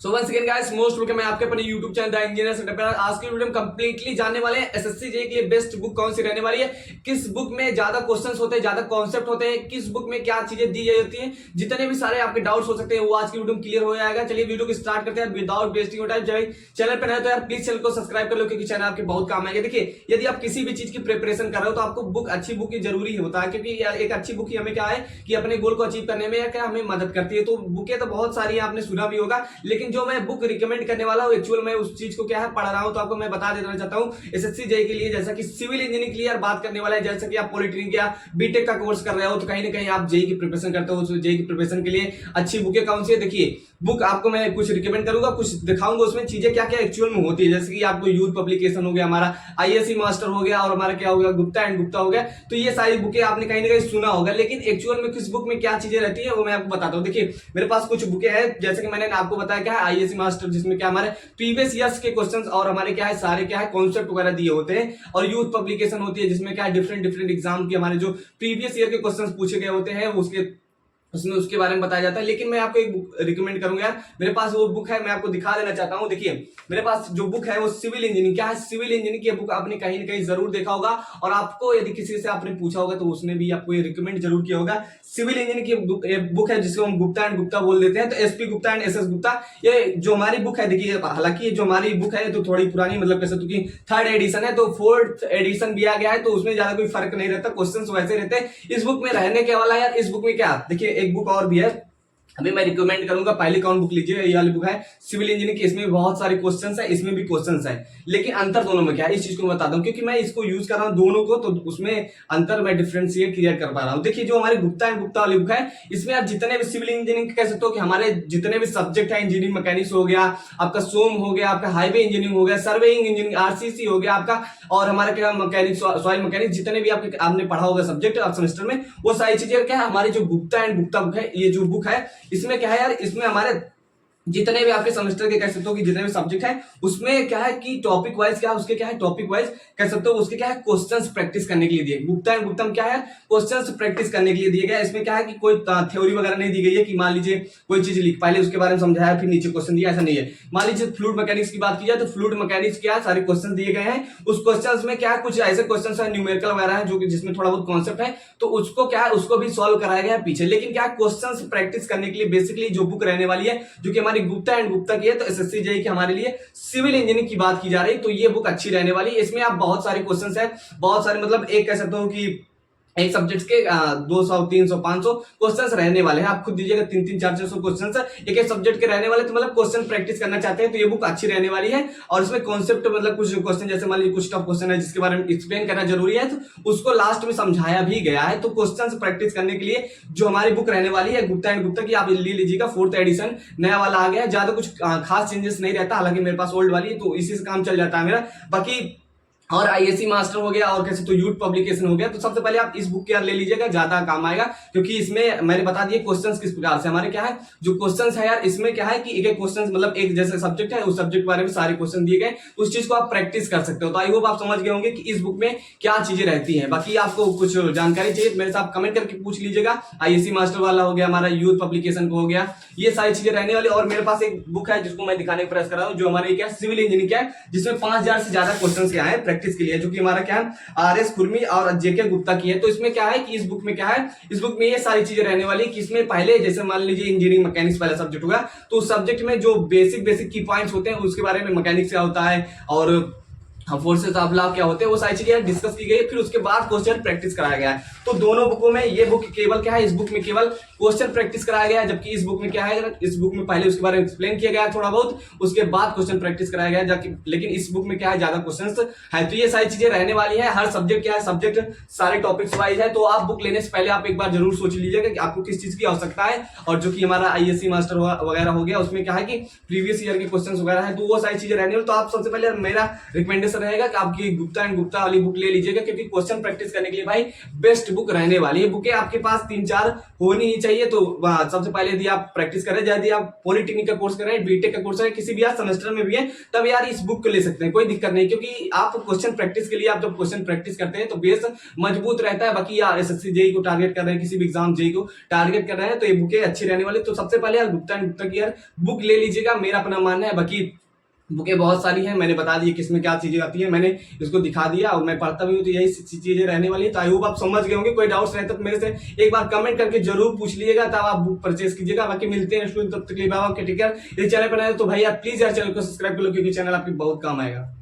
सो once again guys most welcome है आपके अपने YouTube channel the engineer setup पर। आज की वीडियो में कंप्लीटली जानने वाले हैं एसएससी जेईई के लिए बेस्ट बुक कौन सी रहने वाली है, किस बुक में ज्यादा क्वेश्चंस होते हैं, ज्यादा कॉन्सेप्ट होते हैं, किस बुक में क्या चीजें दी जाती हैं, जितने भी सारे आपके डाउट्स हो सकते हैं वो आज की वीडियो में क्लियर हो जाएगा। चलिए वीडियो को स्टार्ट करते हैं without wasting your time. Channel पर नए तो यार प्लीज चैनल को सब्सक्राइब कर लो क्योंकि चैनल आपके बहुत काम आएगा। देखिए यदि आप किसी भी चीज की प्रिपरेशन कर रहे हो तो आपको बुक अच्छी बुक की जरूरी होता है, क्योंकि यार एक अच्छी बुक ही हमें क्या है कि अपने गोल को अचीव करने में क्या हमें मदद करती है। तो बुकें तो बहुत सारी आपने सुना भी होगा, लेकिन जो मैं बुक रिकमेंड करने वाला हूं एक्चुअल में उस चीज को क्या है पढ़ रहा हूं तो आपको मैं बता देना चाहता हूं। एसएससी जेईई के लिए जैसा कि सिविल इंजीनियरिंग के लिए यार बात करने वाला है, जैसा कि आप पॉलिटेक्निक या बीटेक का कोर्स कर रहे हो तो कहीं ना कहीं आप जेईई की प्रिपरेशन करते हो, तो जेईई की प्रिपरेशन के लिए अच्छी बुकें कौन सी है। देखिए बुक आपको मैं कुछ रिकमेंड करूंगा, कुछ दिखाऊंगा उसमें चीजें क्या क्या एक्चुअल में होती है। जैसे कि आपको यूथ पब्लिकेशन हो गया, हमारा आईएससी मास्टर हो गया और हमारा क्या हो गया गुप्ता एंड गुप्ता हो गया। तो ये सारी बुकें आपने कहीं ना कहीं सुना होगा, लेकिन एक्चुअल में किस बुक में क्या चीजें रहती है वो मैं आपको बताता हूँ। देखिए मेरे पास कुछ बुकें हैं, जैसे कि मैंने आपको बताया क्या है आईएससी मास्टर, जिसमें क्या हमारे प्रीवियस ईयर्स के क्वेश्चंस और हमारे क्या है सारे क्या है कॉन्सेप्ट वगैरह दिए होते हैं, और यूथ पब्लिकेशन होती है जिसमें क्या है डिफरेंट एग्जाम के हमारे जो प्रीवियस ईयर के क्वेश्चंस पूछे गए होते हैं उसमें उसके बारे में बताया जाता है। लेकिन मैं आपको एक बुक रिकमेंड करूंगा यार, मेरे पास वो बुक है, मैं आपको दिखा देना चाहता हूं। देखिए मेरे पास जो बुक है वो सिविल इंजीनियरिंग क्या है, सिविल इंजीनियरिंग की बुक आपने कहीं ना कहीं जरूर देखा होगा, और आपको यदि किसी से आपने पूछा होगा तो उसने भी आपको ये रिकमेंड जरूर किया होगा। सिविल इंजीनियरिंग की बुक है जिसको हम गुप्ता एंड गुप्ता बोल देते हैं, तो SP Gupta and SS Gupta ये जो हमारी बुक है। देखिए हालांकि जो हमारी बुक है तो थोड़ी पुरानी, मतलब कैसे तो कि 3rd एडिशन है, तो 4th एडिशन भी आ गया है, तो उसमें ज्यादा कोई फर्क नहीं रहता, क्वेश्चंस वैसे रहते हैं। इस बुक में रहने के वाला यार, इस बुक में क्या देखिए एक बुक और भी है अभी मैं रिकमेंड करूंगा, पहली कौन बुक लीजिए, ये वाली बुक है सिविल इंजीनियरिंग की। इसमें बहुत सारे क्वेश्चंस है, इसमें भी क्वेश्चंस है, लेकिन अंतर दोनों में क्या है इस चीज को मैं बताता हूं, क्योंकि मैं इसको यूज कर रहा हूं दोनों को, तो उसमें अंतर मैं डिफरेंशिएट क्लियर कर पा रहा हूं। देखिए जो हमारी गुप्ता एंड गुप्ता वाली बुक है, इसमें आप जितने भी सिविल इंजीनियरिंग कह सकते हो कि हमारे जितने भी सब्जेक्ट है, इंजीनियरिंग मैकेनिक्स हो गया, आपका सोम हो गया, आपका हाईवे इंजीनियरिंग हो गया, सर्वेइंग इंजीनियरिंग आरसीसी हो गया आपका, और हमारा क्या मैकेनिक्स सॉइल मैकेनिक्स, जितने भी आपने पढ़ा होगा सब्जेक्ट सेमेस्टर में, वो सारी चीजें क्या है हमारी जो गुप्ता एंड गुप्ता बुक है, ये जो बुक है इसमें क्या है यार, इसमें हमारे जितने भी आपके सेमेस्टर के कह सकते हो कि जितने भी सब्जेक्ट है उसमें क्या है कि टॉपिक वाइज क्या है, उसके क्या है टॉपिक वाइज कह सकते हो उसके क्या है क्वेश्चंस प्रैक्टिस करने के लिए दिए। गुप्ता एंड गुप्तम क्या है क्वेश्चंस प्रैक्टिस करने के लिए दिए गए। इसमें क्या है कि कोई थ्योरी वगैरह नहीं दी गई है कि मान लीजिए कोई चीज लिख पहले उसके बारे में समझाया फिर नीचे क्वेश्चन दिया, ऐसा नहीं है। मान लीजिए फ्लूइड मैकेनिक्स की बात की जाए तो फ्लूइड मैकेनिक्स क्या सारे क्वेश्चन दिए गए हैं, उस क्वेश्चन में क्या कुछ ऐसे क्वेश्चन है न्यूमेरिकल वगैरह है जो कि जिसमें थोड़ा बहुत कॉन्सेप्ट है, तो उसको क्या है उसको भी सॉल्व कराया गया पीछे। लेकिन क्या क्वेश्चन प्रैक्टिस करने के लिए बेसिकली जो बुक रहने वाली है जो कि हमारी गुप्ता एंड गुप्ता की है, तो एसएससी जेईई के हमारे लिए सिविल इंजीनियरिंग की बात की जा रही, तो ये बुक अच्छी रहने वाली है। इसमें आप बहुत सारे क्वेश्चंस है, बहुत सारे मतलब एक कह सकते हो कि एक सब्जेक्ट के 200 300 500 क्वेश्चंस रहने वाले हैं। आप खुद दीजिएगा 300 400 क्वेश्चंस एक एक सब्जेक्ट के रहने वाले, तो मतलब क्वेश्चन प्रैक्टिस करना चाहते हैं तो ये बुक अच्छी रहने वाली है। और इसमें कॉन्सेप्ट मतलब कुछ क्वेश्चन जैसे मान लीजिए कुछ टफ क्वेश्चन है जिसके बारे में एक्सप्लेन करना जरूरी है, तो उसको लास्ट में समझाया भी गया है। तो क्वेश्चन प्रैक्टिस करने के लिए जो हमारी बुक रहने वाली है गुप्ता एंड गुप्ता की, आप ले लीजिएगा। 4th एडिशन नया वाला आ गया है, ज्यादा कुछ खास चेंजेस नहीं रहता, हालांकि मेरे पास ओल्ड वाली है तो इसी से काम चल जाता है मेरा। बाकी और आईएससी मास्टर हो गया और कैसे तो यूथ पब्लिकेशन हो गया, तो सबसे पहले आप इस बुक यार ले लीजिएगा, ज्यादा काम आएगा, क्योंकि इसमें मैंने बता दिए क्वेश्चंस किस प्रकार से हमारे क्या है जो क्वेश्चंस है यार, इसमें क्या है कि एक एक क्वेश्चंस मतलब एक जैसे सब्जेक्ट है उस सब्जेक्ट के बारे में सारे क्वेश्चन दिए गए, उस चीज को आप प्रैक्टिस कर सकते हो। तो आई होप आप समझ गए होंगे कि इस बुक में क्या चीजें रहती है। बाकी आपको कुछ जानकारी चाहिए मेरे से आप कमेंट करके पूछ लीजिएगा। आईएससी मास्टर वाला हो गया, हमारा यूथ पब्लिकेशन को हो गया, ये सारी चीजें रहने वाली। और मेरे पास एक बुक है जिसको मैं दिखाने का प्रयास कर रहा हूँ, जो हमारी क्या सिविल इंजीनियरिंग क्या है, जिसमें 5000 से ज्यादा क्वेश्चन क्या है प्रैक्टिस के लिए, जो कि क्या आरएस खुरमी और जेके गुप्ता की है। तो इसमें क्या है कि इस बुक में क्या है, इस बुक में ये सारी चीजें रहने वाली कि इसमें पहले जैसे मान लीजिए इंजीनियरिंग मैकेनिक्स पहला सब्जेक्ट होगा, तो उस सब्जेक्ट में जो बेसिक की पॉइंट्स होते हैं उसके बारे में मैकेनिक्स क्या होता है और फोर्सेस ऑफ लॉ क्या होते हैं वो सारी चीजें डिस्कस की गई, फिर उसके बाद क्वेश्चन प्रैक्टिस कराया गया है। तो दोनों बुकों में ये बुक केवल क्या है, इस बुक में केवल क्वेश्चन प्रैक्टिस कराया गया है, जबकि इस बुक में क्या है, इस बुक में पहले उसके बारे में एक्सप्लेन किया गया थोड़ा बहुत, उसके बाद क्वेश्चन प्रैक्टिस कराया गया है, लेकिन इस बुक में क्या है ज्यादा क्वेश्चंस है। तो ये सारी चीजें रहने वाली है, हर सब्जेक्ट क्या है सब्जेक्ट सारे टॉपिक्स वाइज है। तो आप बुक लेने से पहले आप एक बार जरूर सोच लीजिएगा कि आपको किस चीज की आवश्यकता है। और जो कि हमारा आईएससी मास्टर वगैरह हो गया उसमें क्या है कि प्रीवियस ईयर के क्वेश्चन वगैरह है, तो वो सारी चीजें रहने वाली। तो आप सबसे पहले मेरा रिकमेंडेशन सजेशन रहेगा कि आपकी गुप्ता एंड गुप्ता वाली बुक ले लीजिएगा, क्योंकि क्वेश्चन प्रैक्टिस करने के लिए भाई बेस्ट बुक रहने वाली है। बुकें आपके पास 3-4 होनी ही चाहिए। तो सबसे पहले यदि आप प्रैक्टिस करें, यदि आप पॉलिटेक्निक का कोर्स कर रहे हैं, बीटेक का कोर्स है, किसी भी यार सेमेस्टर में भी है, तब यार इस बुक को ले सकते हैं, कोई दिक्कत नहीं। क्योंकि आप क्वेश्चन प्रैक्टिस के लिए, आप जब क्वेश्चन प्रैक्टिस करते हैं तो बेस मजबूत रहता है। बाकी यार एसएससी जेई को टारगेट कर रहे हैं, किसी भी एग्जाम जेई को टारगेट कर रहे हैं, तो ये बुकें अच्छी रहने वाली। तो सबसे पहले यार गुप्ता एंड गुप्ता की यार बुक ले लीजिएगा, मेरा अपना मानना है। बाकी बुकें बहुत सारी हैं, मैंने बता दी किसमें क्या चीजें आती है, मैंने इसको दिखा दिया और मैं पढ़ता भी हूँ, तो यही चीजें रहने वाली है। तो आई होप आप समझ गए होंगे। कोई डाउट्स रहता तो मेरे से एक बार कमेंट करके जरूर पूछ लीजिएगा, तब आप बुक परचेस कीजिएगा। बाकी मिलते हैं स्टूडेंट, तब तक के लिए बाय बाय, टेक केयर। इस चैनल पर आए तो भाई आप प्लीज यार चैनल को सब्सक्राइब कर लो, क्योंकि चैनल आपकी बहुत काम आएगा।